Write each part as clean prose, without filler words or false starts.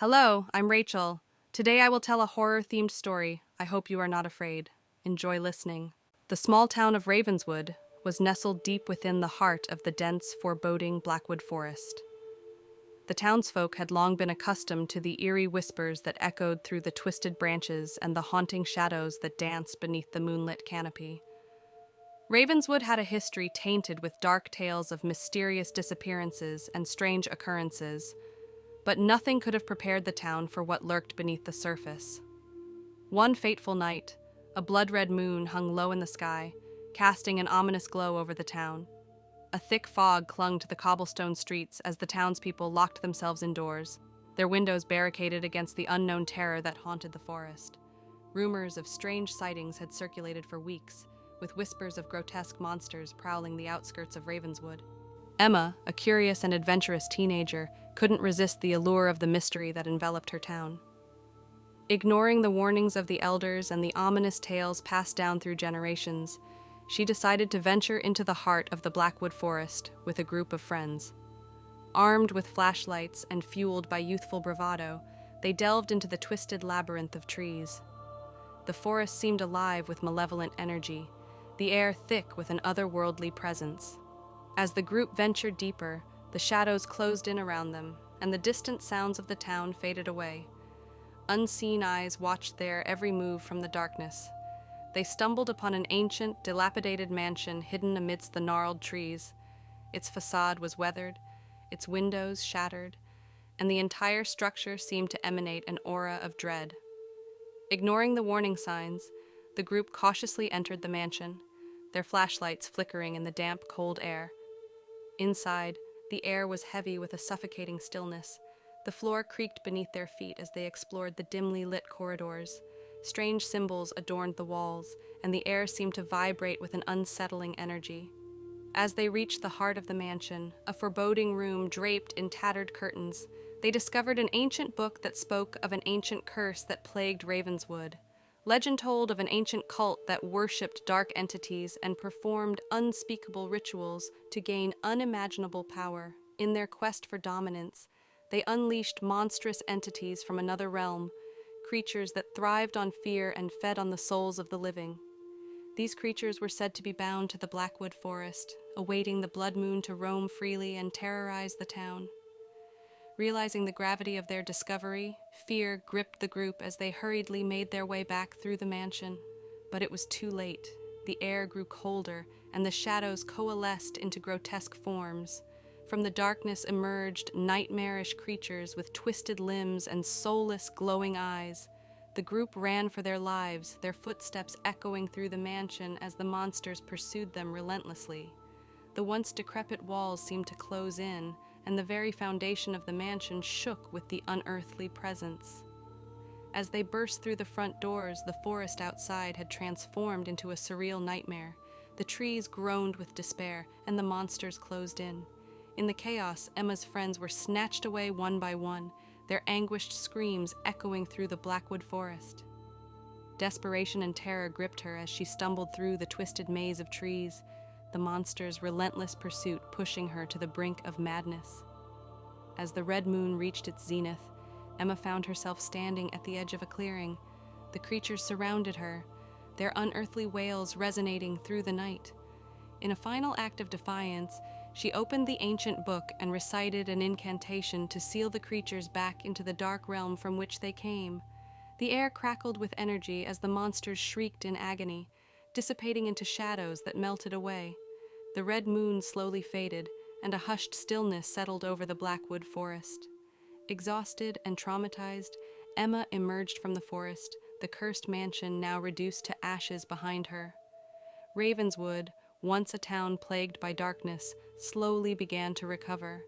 Hello, I'm Rachel. Today I will tell a horror-themed story. I hope you are not afraid. Enjoy listening. The small town of Ravenswood was nestled deep within the heart of the dense, foreboding Blackwood Forest. The townsfolk had long been accustomed to the eerie whispers that echoed through the twisted branches and the haunting shadows that danced beneath the moonlit canopy. Ravenswood had a history tainted with dark tales of mysterious disappearances and strange occurrences, but nothing could have prepared the town for what lurked beneath the surface. One fateful night, a blood-red moon hung low in the sky, casting an ominous glow over the town. A thick fog clung to the cobblestone streets as the townspeople locked themselves indoors, their windows barricaded against the unknown terror that haunted the forest. Rumors of strange sightings had circulated for weeks, with whispers of grotesque monsters prowling the outskirts of Ravenswood. Emma, a curious and adventurous teenager, couldn't resist the allure of the mystery that enveloped her town. Ignoring the warnings of the elders and the ominous tales passed down through generations, she decided to venture into the heart of the Blackwood Forest with a group of friends. Armed with flashlights and fueled by youthful bravado, they delved into the twisted labyrinth of trees. The forest seemed alive with malevolent energy, the air thick with an otherworldly presence. As the group ventured deeper, the shadows closed in around them, and the distant sounds of the town faded away. Unseen eyes watched their every move from the darkness. They stumbled upon an ancient, dilapidated mansion hidden amidst the gnarled trees. Its facade was weathered, its windows shattered, and the entire structure seemed to emanate an aura of dread. Ignoring the warning signs, the group cautiously entered the mansion, their flashlights flickering in the damp, cold air. Inside, the air was heavy with a suffocating stillness. The floor creaked beneath their feet as they explored the dimly lit corridors. Strange symbols adorned the walls, and the air seemed to vibrate with an unsettling energy. As they reached the heart of the mansion, a foreboding room draped in tattered curtains, they discovered an ancient book that spoke of an ancient curse that plagued Ravenswood. Legend told of an ancient cult that worshipped dark entities and performed unspeakable rituals to gain unimaginable power. In their quest for dominance, they unleashed monstrous entities from another realm, creatures that thrived on fear and fed on the souls of the living. These creatures were said to be bound to the Blackwood Forest, awaiting the blood moon to roam freely and terrorize the town. Realizing the gravity of their discovery, fear gripped the group as they hurriedly made their way back through the mansion. But it was too late. The air grew colder, and the shadows coalesced into grotesque forms. From the darkness emerged nightmarish creatures with twisted limbs and soulless, glowing eyes. The group ran for their lives, their footsteps echoing through the mansion as the monsters pursued them relentlessly. The once decrepit walls seemed to close in, and the very foundation of the mansion shook with the unearthly presence. As they burst through the front doors, the forest outside had transformed into a surreal nightmare. The trees groaned with despair, and the monsters closed in. In the chaos, Emma's friends were snatched away one by one, their anguished screams echoing through the Blackwood Forest. Desperation and terror gripped her as she stumbled through the twisted maze of trees, the monster's relentless pursuit pushing her to the brink of madness. As the red moon reached its zenith, Emma found herself standing at the edge of a clearing. The creatures surrounded her, their unearthly wails resonating through the night. In a final act of defiance, she opened the ancient book and recited an incantation to seal the creatures back into the dark realm from which they came. The air crackled with energy as the monsters shrieked in agony, dissipating into shadows that melted away. The red moon slowly faded, and a hushed stillness settled over the Blackwood Forest. Exhausted and traumatized, Emma emerged from the forest, the cursed mansion now reduced to ashes behind her. Ravenswood, once a town plagued by darkness, slowly began to recover.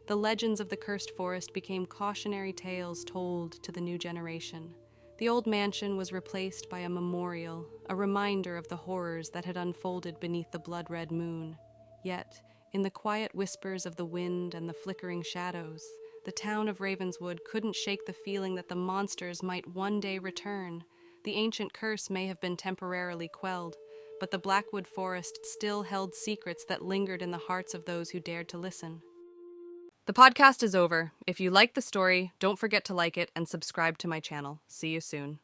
The legends of the cursed forest became cautionary tales told to the new generation. The old mansion was replaced by a memorial, a reminder of the horrors that had unfolded beneath the blood-red moon. Yet, in the quiet whispers of the wind and the flickering shadows, the town of Ravenswood couldn't shake the feeling that the monsters might one day return. The ancient curse may have been temporarily quelled, but the Blackwood Forest still held secrets that lingered in the hearts of those who dared to listen. The podcast is over. If you like the story, don't forget to like it and subscribe to my channel. See you soon.